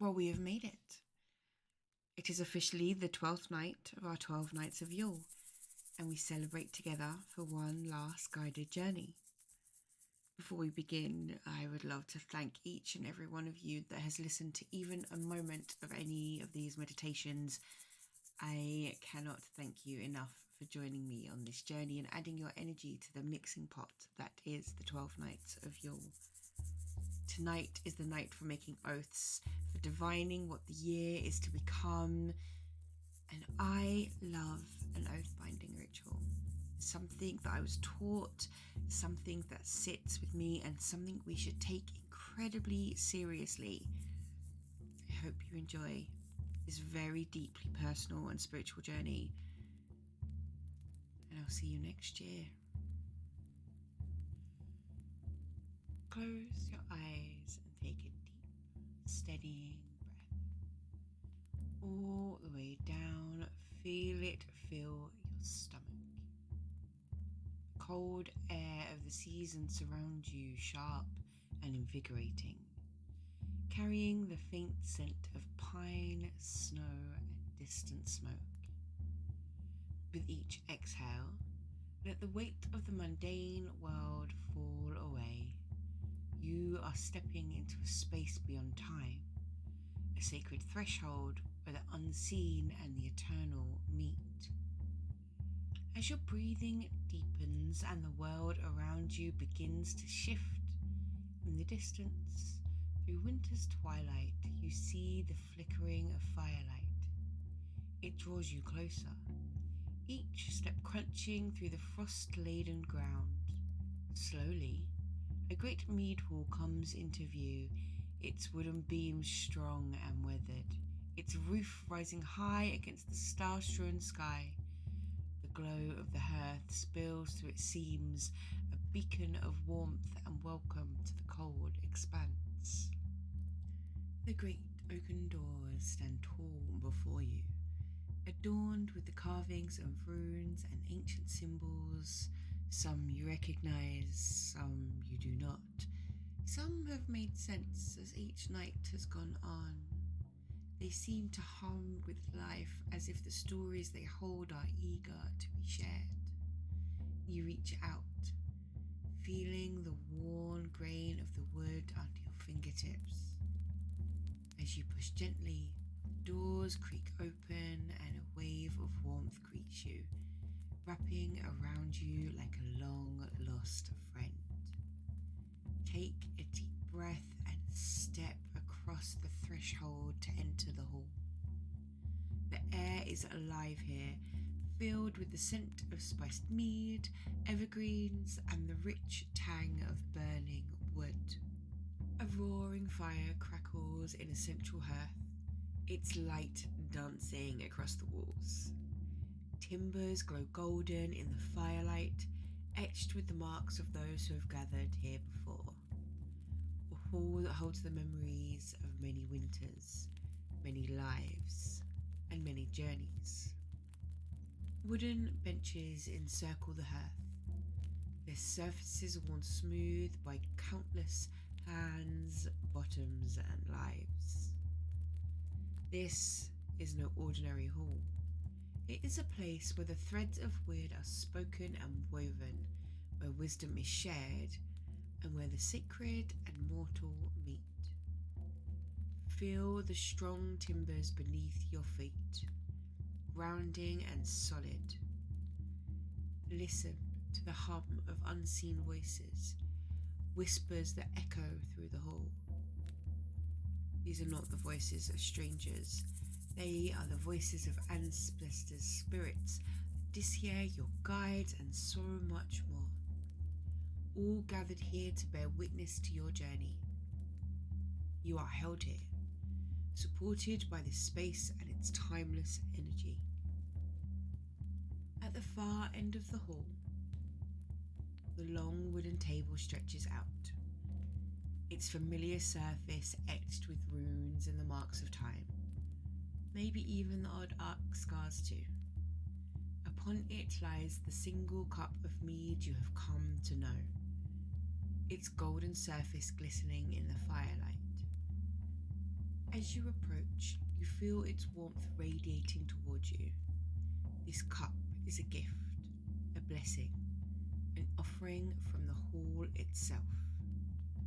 Well, we have made it. It is officially the 12th night of our 12 nights of Yule, and we celebrate together for one last guided journey. Before we begin, I would love to thank each and every one of you that has listened to even a moment of any of these meditations. I cannot thank you enough for joining me on this journey and adding your energy to the mixing pot that is the 12 nights of Yule. Tonight is the night for making oaths, for divining what the year is to become, and I love an oath binding ritual. Something that I was taught, something that sits with me, and something we should take incredibly seriously. I hope you enjoy this very deeply personal and spiritual journey, and I'll see you next year. Close your eyes and take a deep, steadying breath. All the way down, feel it fill your stomach. The cold air of the season surrounds you, sharp and invigorating, carrying the faint scent of pine, snow, and distant smoke. With each exhale, let the weight of the mundane world fall away. You are stepping into a space beyond time, a sacred threshold where the unseen and the eternal meet. As your breathing deepens and the world around you begins to shift, in the distance, through winter's twilight, you see the flickering of firelight. It draws you closer, each step crunching through the frost-laden ground. Slowly, a great mead hall comes into view, its wooden beams strong and weathered, its roof rising high against the star-strewn sky. The glow of the hearth spills through its seams, a beacon of warmth and welcome to the cold expanse. The great oaken doors stand tall before you, adorned with the carvings of runes and ancient symbols. Some you recognize, some you do not. Some have made sense as each night has gone on. They seem to hum with life, as if the stories they hold are eager to be shared. You reach out, feeling the worn grain of the wood under your fingertips. As you push gently, doors creak open and a wave of warmth greets you, wrapping around you like a long-lost friend. Take a deep breath and step across the threshold to enter the hall. The air is alive here, filled with the scent of spiced mead, evergreens, and the rich tang of burning wood. A roaring fire crackles in a central hearth, its light dancing across the walls. Timbers glow golden in the firelight, etched with the marks of those who have gathered here before. A hall that holds the memories of many winters, many lives, and many journeys. Wooden benches encircle the hearth, their surfaces worn smooth by countless hands, bottoms, and lives. This is no ordinary hall. It is a place where the threads of Wyrd are spoken and woven, where wisdom is shared, and where the sacred and mortal meet. Feel the strong timbers beneath your feet, grounding and solid. Listen to the hum of unseen voices, whispers that echo through the hall. These are not the voices of strangers. They are the voices of ancestors, spirits, Odysseus, your guides, and so much more. All gathered here to bear witness to your journey. You are held here, supported by this space and its timeless energy. At the far end of the hall, the long wooden table stretches out, its familiar surface etched with runes and the marks of time. Maybe even the odd arc scars too. Upon it lies the single cup of mead you have come to know, its golden surface glistening in the firelight. As you approach, you feel its warmth radiating towards you. This cup is a gift, a blessing, an offering from the hall itself.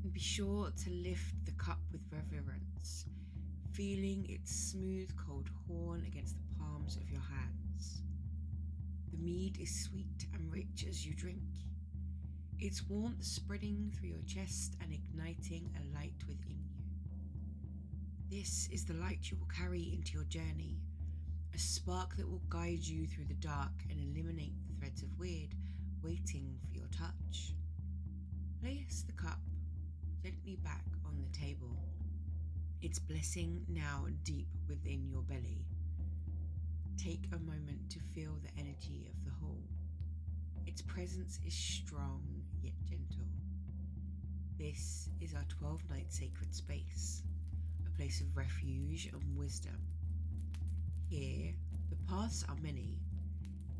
And be sure to lift the cup with reverence, feeling its smooth cold horn against the palms of your hands. The mead is sweet and rich as you drink, its warmth spreading through your chest and igniting a light within you. This is the light you will carry into your journey, a spark that will guide you through the dark and eliminate the threads of Wyrd waiting for your touch. Place the cup gently back on the table, its blessing now deep within your belly. Take a moment to feel the energy of the hall. Its presence is strong yet gentle. This is our 12-night sacred space, a place of refuge and wisdom. Here, the paths are many,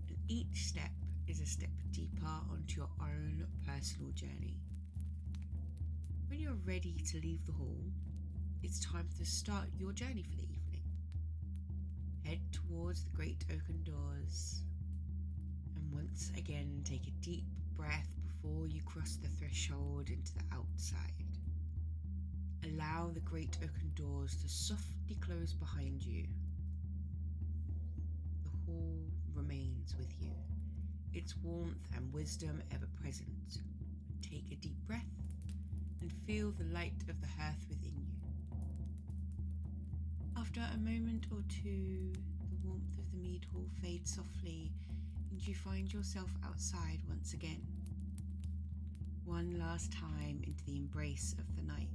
and each step is a step deeper onto your own personal journey. When you're ready to leave the hall, it's time to start your journey for the evening. Head towards the great oaken doors, and once again take a deep breath before you cross the threshold into the outside. Allow the great oaken doors to softly close behind you. The hall remains with you, its warmth and wisdom ever present. Take a deep breath and feel the light of the hearth within you. After a moment or two, the warmth of the mead hall fades softly and you find yourself outside once again. One last time into the embrace of the night.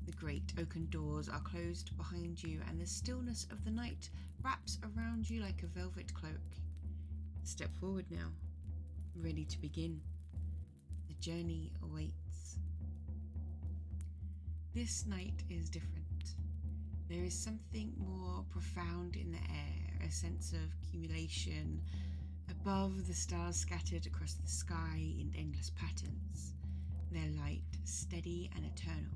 The great oaken doors are closed behind you and the stillness of the night wraps around you like a velvet cloak. Step forward now, ready to begin. The journey awaits. This night is different. There is something more profound in the air, a sense of accumulation. Above, the stars scattered across the sky in endless patterns, their light steady and eternal.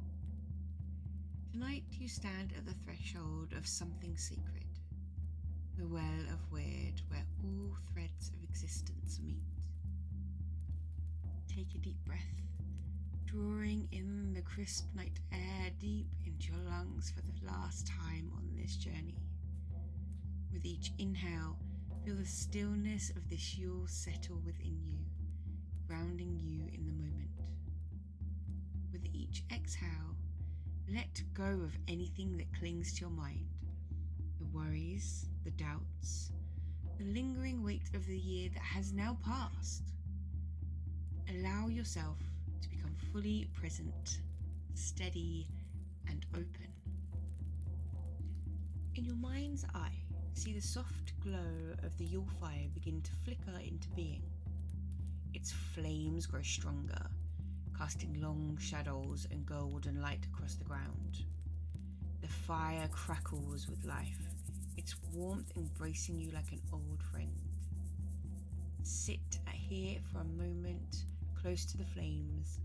Tonight you stand at the threshold of something sacred, the Well of Wyrd, where all threads of existence meet. Take a deep breath, drawing in the crisp night air deep into your lungs for the last time on this journey. With each inhale, feel the stillness of this Yule settle within you, grounding you in the moment. With each exhale, let go of anything that clings to your mind, the worries, the doubts, the lingering weight of the year that has now passed. Allow yourself to become fully present, steady, and open. In your mind's eye, see the soft glow of the Yule fire begin to flicker into being. Its flames grow stronger, casting long shadows and golden light across the ground. The fire crackles with life, its warmth embracing you like an old friend. Sit here for a moment, close to the flames,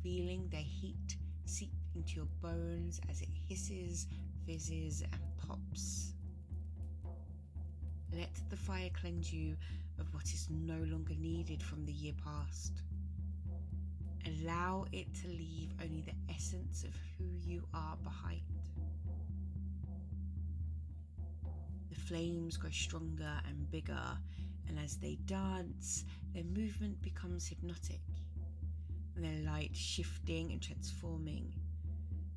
feeling their heat seep into your bones as it hisses, fizzes, and pops. Let the fire cleanse you of what is no longer needed from the year past. Allow it to leave only the essence of who you are behind. The flames grow stronger and bigger, and as they dance, their movement becomes hypnotic, and their light shifting and transforming.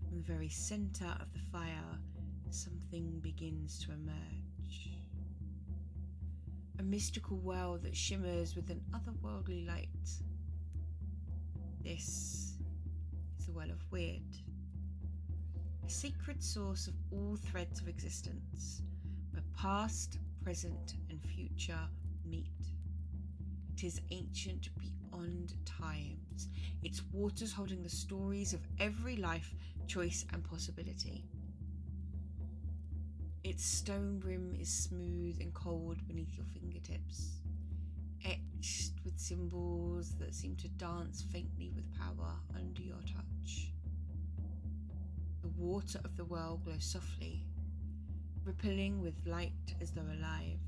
From the very center of the fire, something begins to emerge. A mystical world that shimmers with an otherworldly light. This is the Well of Wyrd, a sacred source of all threads of existence, where past, present, and future meet. It is ancient beyond times, its waters holding the stories of every life, choice, and possibility. Its stone brim is smooth and cold beneath your fingertips, etched with symbols that seem to dance faintly with power under your touch. The water of the well glows softly, rippling with light as though alive.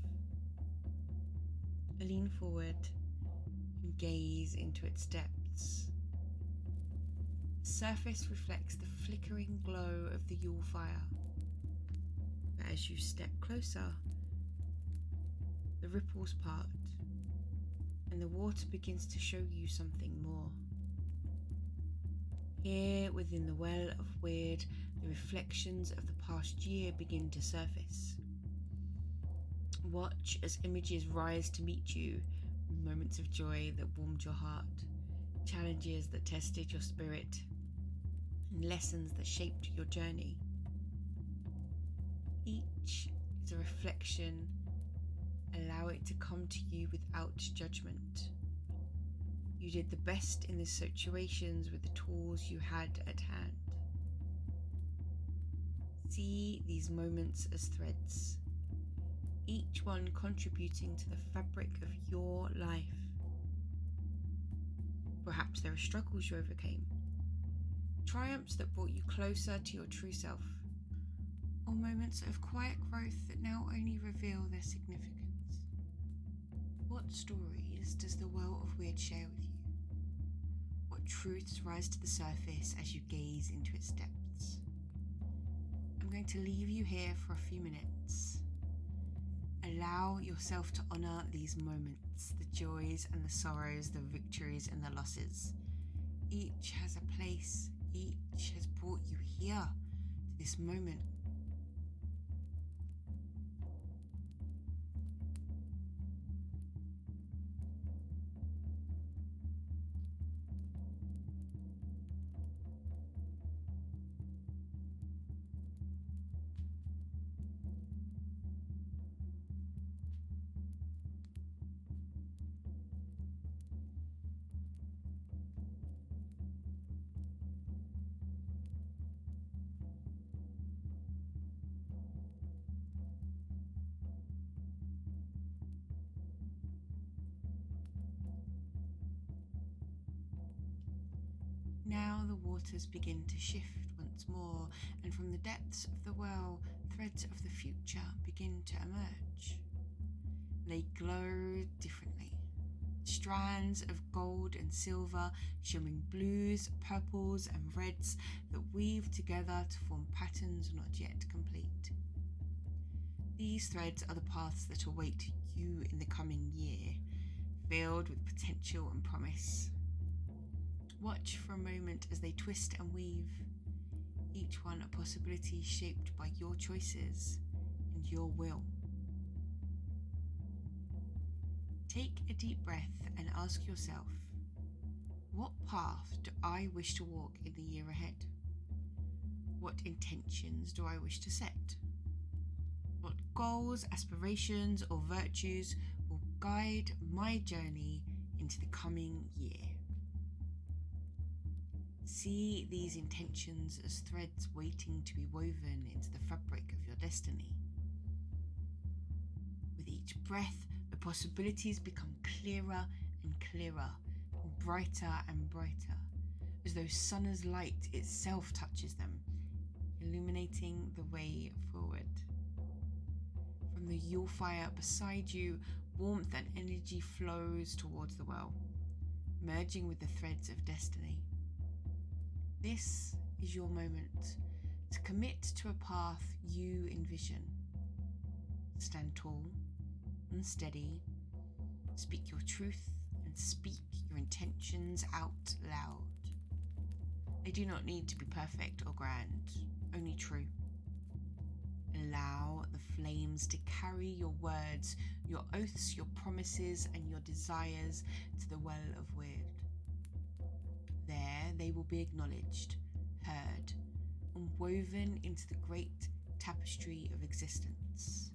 Lean forward and gaze into its depths. The surface reflects the flickering glow of the Yule fire, but as you step closer, the ripples part and the water begins to show you something more. Here within the Well of Wyrd, the reflections of the past year begin to surface. Watch as images rise to meet you, moments of joy that warmed your heart, challenges that tested your spirit, and lessons that shaped your journey. Each is a reflection. Allow it to come to you without judgment. You did the best in these situations with the tools you had at hand. See these moments as threads, each one contributing to the fabric of your life. Perhaps there are struggles you overcame, triumphs that brought you closer to your true self, or moments of quiet growth that now only reveal their significance. What stories does the Well of Wyrd share with you? What truths rise to the surface as you gaze into its depths? I'm going to leave you here for a few minutes. Allow yourself to honour these moments, the joys and the sorrows, the victories and the losses. Each has a place, each has brought you here to this moment. Now the waters begin to shift once more, and from the depths of the well, threads of the future begin to emerge. They glow differently. Strands of gold and silver, shimmering blues, purples and reds that weave together to form patterns not yet complete. These threads are the paths that await you in the coming year, filled with potential and promise. Watch for a moment as they twist and weave, each one a possibility shaped by your choices and your will. Take a deep breath and ask yourself, what path do I wish to walk in the year ahead? What intentions do I wish to set? What goals, aspirations, or virtues will guide my journey into the coming year? See these intentions as threads waiting to be woven into the fabric of your destiny. With each breath, the possibilities become clearer and clearer, brighter and brighter, as though sun's light itself touches them, illuminating the way forward. From the Yule fire beside you, warmth and energy flows towards the well, merging with the threads of destiny. This is your moment to commit to a path you envision. Stand tall and steady, speak your truth and speak your intentions out loud. They do not need to be perfect or grand, only true. Allow the flames to carry your words, your oaths, your promises and your desires to the Well of Wyrd. There they will be acknowledged, heard, and woven into the great tapestry of existence.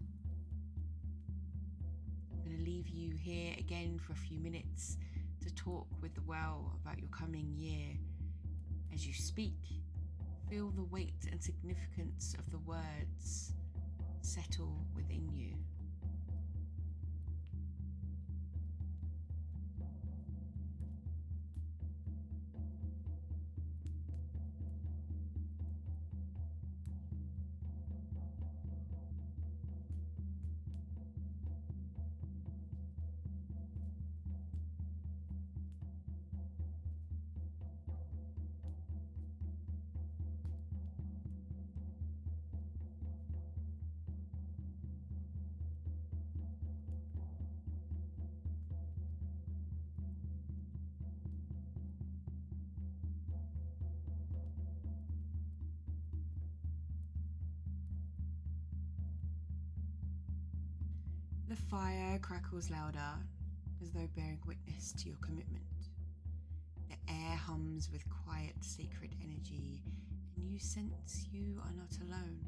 I'm going to leave you here again for a few minutes to talk with the well about your coming year. As you speak, feel the weight and significance of the words settle within you. The fire crackles louder, as though bearing witness to your commitment. The air hums with quiet, sacred energy, and you sense you are not alone.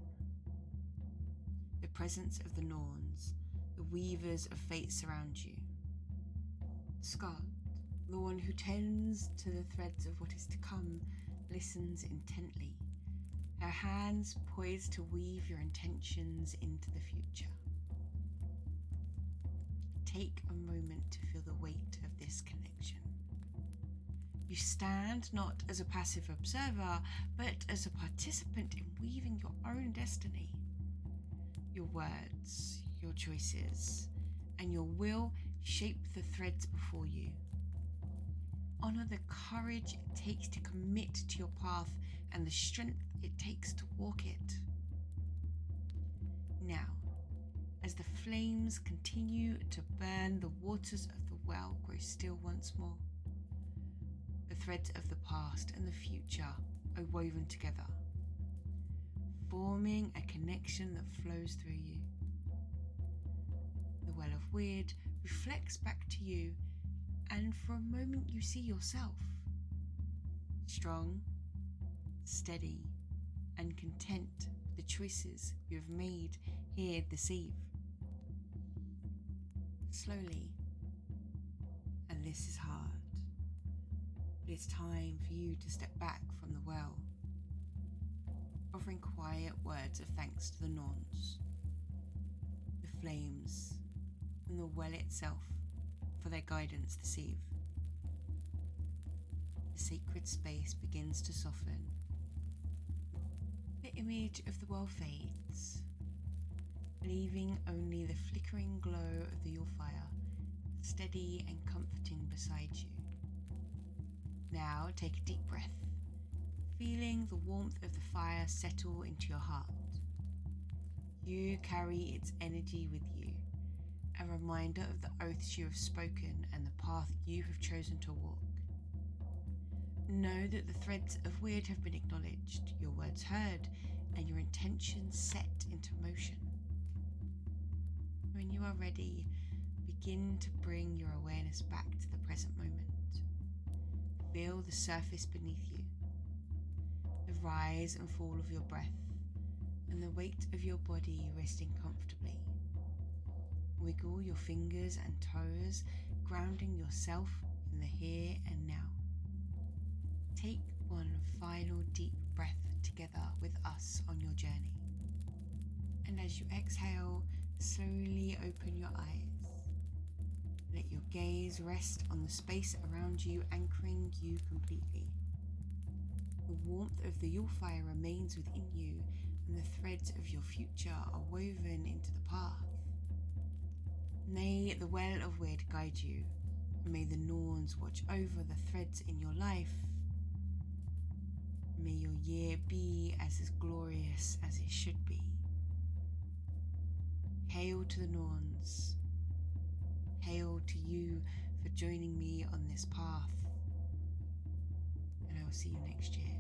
The presence of the Norns, the weavers of fate, surround you. Scott, the one who tends to the threads of what is to come, listens intently, her hands poised to weave your intentions into the future. Take a moment to feel the weight of this connection. You stand not as a passive observer, but as a participant in weaving your own destiny. Your words, your choices, and your will shape the threads before you. Honor the courage it takes to commit to your path and the strength it takes to walk it. Now, as the flames continue to burn, the waters of the well grow still once more. The threads of the past and the future are woven together, forming a connection that flows through you. The Well of Wyrd reflects back to you, and for a moment you see yourself, strong, steady, and content with the choices you have made here this eve. Slowly, and this is hard, but it's time for you to step back from the well, offering quiet words of thanks to the Norns, the flames, and the well itself for their guidance this eve. The sacred space begins to soften. The image of the well fades, leaving only the flickering glow of the Yule fire, steady and comforting beside you. Now take a deep breath, feeling the warmth of the fire settle into your heart. You carry its energy with you, a reminder of the oaths you have spoken and the path you have chosen to walk. Know that the threads of Wyrd have been acknowledged, your words heard, and your intentions set into motion. When you are ready, begin to bring your awareness back to the present moment. Feel the surface beneath you, the rise and fall of your breath, and the weight of your body resting comfortably. Wiggle your fingers and toes, grounding yourself in the here and now. Take one final deep breath together with us on your journey. And as you exhale, slowly open your eyes. Let your gaze rest on the space around you, anchoring you completely. The warmth of the Yule fire remains within you, and the threads of your future are woven into the path. May the Well of Wyrd guide you, and may the Norns watch over the threads in your life. May your year be as glorious as it should be. Hail to the Norns. Hail to you for joining me on this path. And I will see you next year.